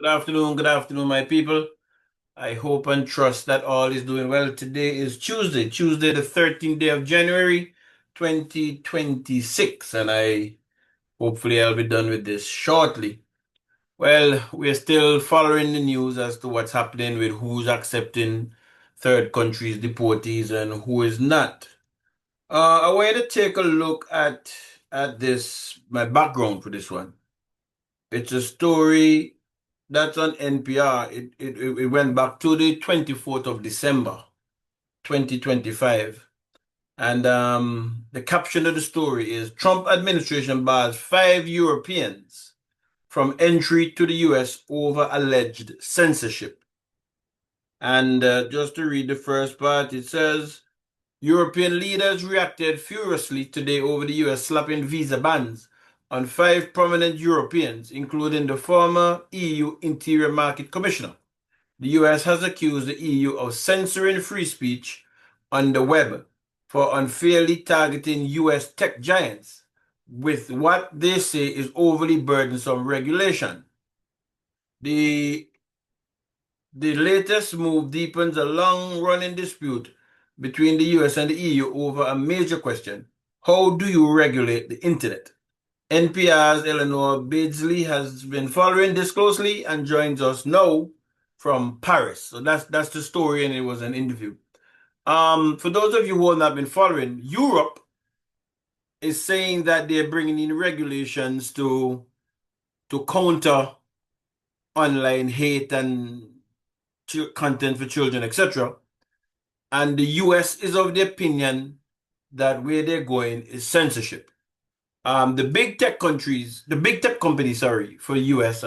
Good afternoon, my people. I hope and trust that all is doing well. Today is Tuesday, the 13th day of January, 2026, and hopefully I'll be done with this shortly. Well, we're still following the news as to what's happening with who's accepting third countries deportees and who is not. I want to take a look at this, my background for this one. It's a story that's on NPR. It went back to the 24th of December, 2025. And the caption of the story is Trump administration bars 5 Europeans from entry to the US over alleged censorship. And just to read the first part, it says European leaders reacted furiously today over the US slapping visa bans on 5 prominent Europeans, including the former EU Interior Market Commissioner. The US has accused the EU of censoring free speech on the web for unfairly targeting US tech giants with what they say is overly burdensome regulation. The the latest move deepens a long-running dispute between the US and the EU over a major question. How do you regulate the internet? NPR's Eleanor Beardsley has been following this closely and joins us now from Paris. So that's the story, and it was an interview. For those of you who have not been following, Europe is saying that they're bringing in regulations to counter online hate and content for children, etc. And the US is of the opinion that where they're going is censorship. The big tech companies, sorry, for US,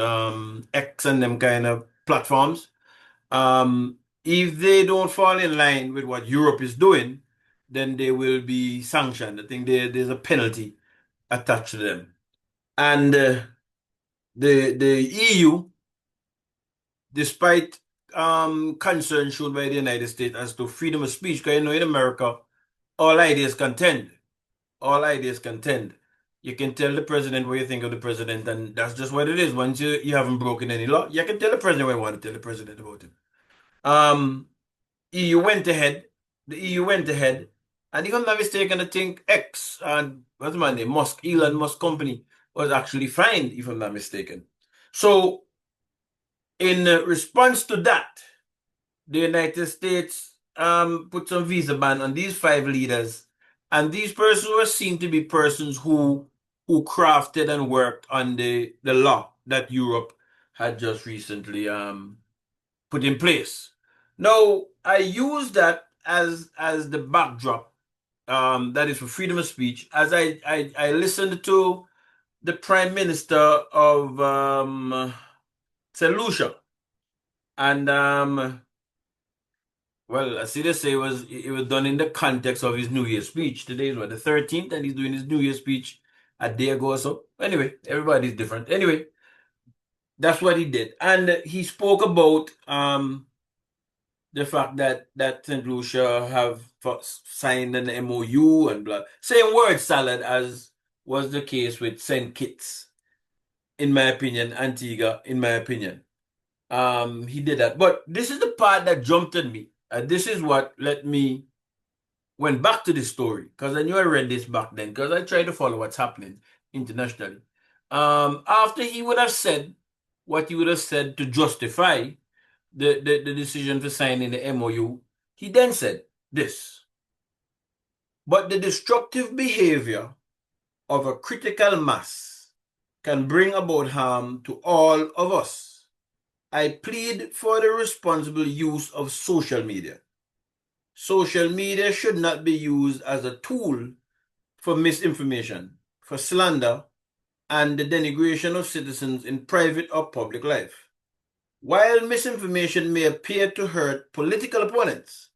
X and them kind of platforms, if they don't fall in line with what Europe is doing, then they will be sanctioned. I think there's a penalty attached to them. And the EU, despite concern shown by the United States as to freedom of speech, because in America, all ideas contend. All ideas contend. You can tell the president what you think of the president, and that's just what it is. Once you haven't broken any law, you can tell the president what you want to tell the president about him. Um, EU went ahead. The EU went ahead, and if I'm not mistaken, I think X and what's my name, Elon Musk company was actually fined, if I'm not mistaken. So, in response to that, the United States put some visa ban on these 5 leaders, and these persons were seen to be persons who crafted and worked on the law that Europe had just recently put in place. Now, I use that as the backdrop, that is for freedom of speech, as I listened to the Prime Minister of St. Lucia, and well, I see they say it was done in the context of his New Year's speech. Today is what, the 13th, and he's doing his New Year's speech a day ago or so. Anyway, everybody's different. Anyway, that's what he did. And he spoke about the fact that St. Lucia have signed an MOU and blah. Same word salad as was the case with St. Kitts, in my opinion, Antigua, in my opinion. He did that. But this is the part that jumped at me. This is what let me went back to the story because I knew I read this back then because I tried to follow what's happening internationally. After he would have said what he would have said to justify the decision for signing the MOU, he then said this. But the destructive behavior of a critical mass can bring about harm to all of us. I plead for the responsible use of social media. Social media should not be used as a tool for misinformation, for slander, and the denigration of citizens in private or public life. While misinformation may appear to hurt political opponents,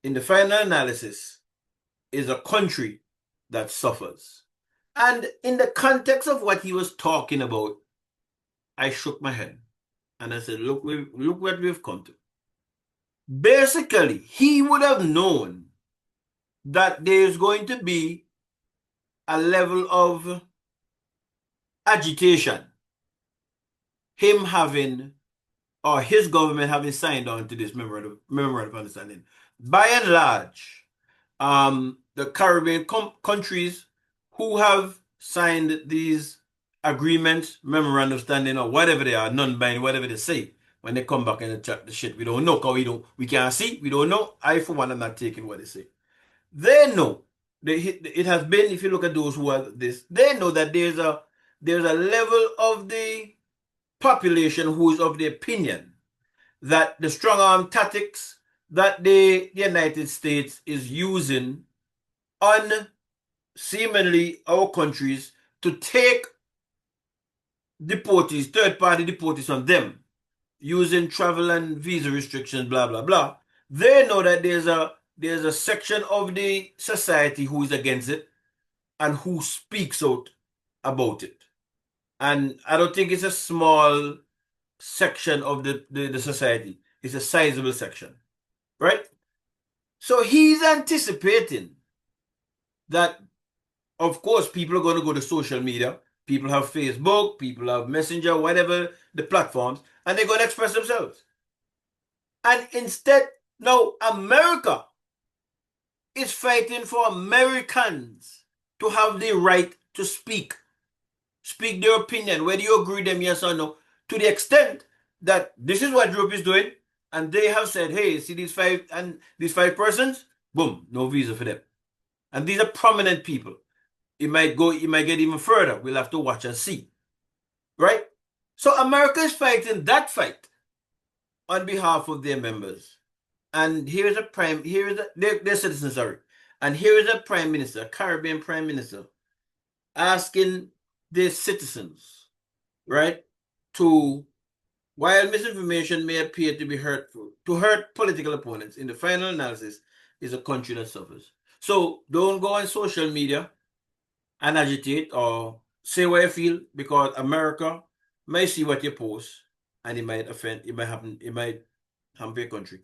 in the final analysis, is a country that suffers. And in the context of what he was talking about, I shook my head and I said, look what we've come to. Basically, he would have known that there's going to be a level of agitation, him having or his government having signed on to this memorandum of understanding. By and large, the Caribbean countries who have signed these agreements, memorandum of understanding, or whatever they are, non-binding, whatever they say, when they come back and they chat the shit, we don't know, because we can't see, we don't know. I, for one, am not taking what they say. They know. It has been, if you look at those who are this, they know that there's a level of the population who is of the opinion that the strong arm tactics that the United States is using on seemingly our countries to take deportees, third party deportees from them, using travel and visa restrictions, blah blah blah. They know that there's a section of the society who is against it and who speaks out about it. And I don't think it's a small section of the society. It's a sizable section, right? So he's anticipating that, of course, people are going to go to social media. People have Facebook, people have Messenger, whatever the platforms, and they're going to express themselves. And instead, now America is fighting for Americans to have the right to speak their opinion, whether you agree with them, yes or no, to the extent that this is what Europe is doing, and they have said, hey, see these five persons, boom, no visa for them. And these are prominent people. It might get even further. We'll have to watch and see. Right? So America is fighting that fight on behalf of their members. And their citizens, sorry. And here is a prime minister, a Caribbean prime minister, asking their citizens, right, to, while misinformation may appear to be hurtful, to hurt political opponents, in the final analysis, is a country that suffers. So don't go on social media and agitate or say what you feel, because America may see what you post and it might offend, it might hamper your country.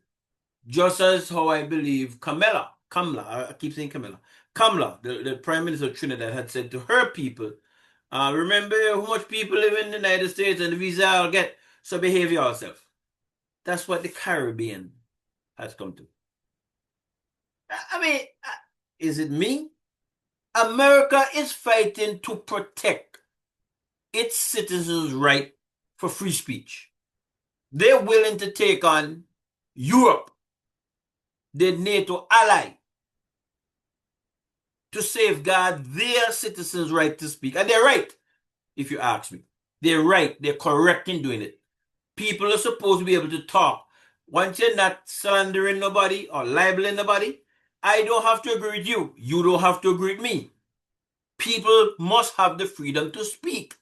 Just as how I believe Kamala, I keep saying Kamala, the Prime Minister of Trinidad, had said to her people, remember how much people live in the United States and the visa I'll get, so behave yourself. That's what the Caribbean has come to. I mean, is it me? America is fighting to protect its citizens' right for free speech. They're willing to take on Europe, their NATO ally, to safeguard their citizens' right to speak. And they're right, if you ask me. They're right. They're correct in doing it. People are supposed to be able to talk. Once you're not slandering nobody or libeling nobody, I don't have to agree with you. You don't have to agree with me. People must have the freedom to speak.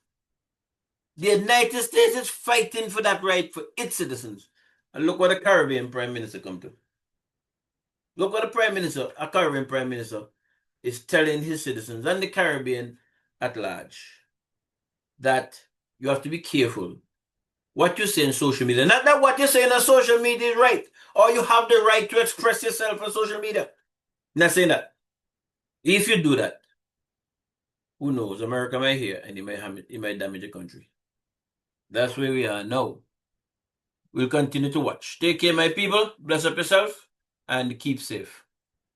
The United States is fighting for that right for its citizens. And look what the Caribbean Prime Minister come to. Look what a Caribbean Prime Minister, is telling his citizens and the Caribbean at large, that you have to be careful what you say on social media. Not that what you're saying on social media is right, or you have the right to express yourself on social media. Not saying that. If you do that, who knows? America might hear and it might damage the country. That's where we are now. We'll continue to watch. Take care, my people. Bless up yourself and keep safe.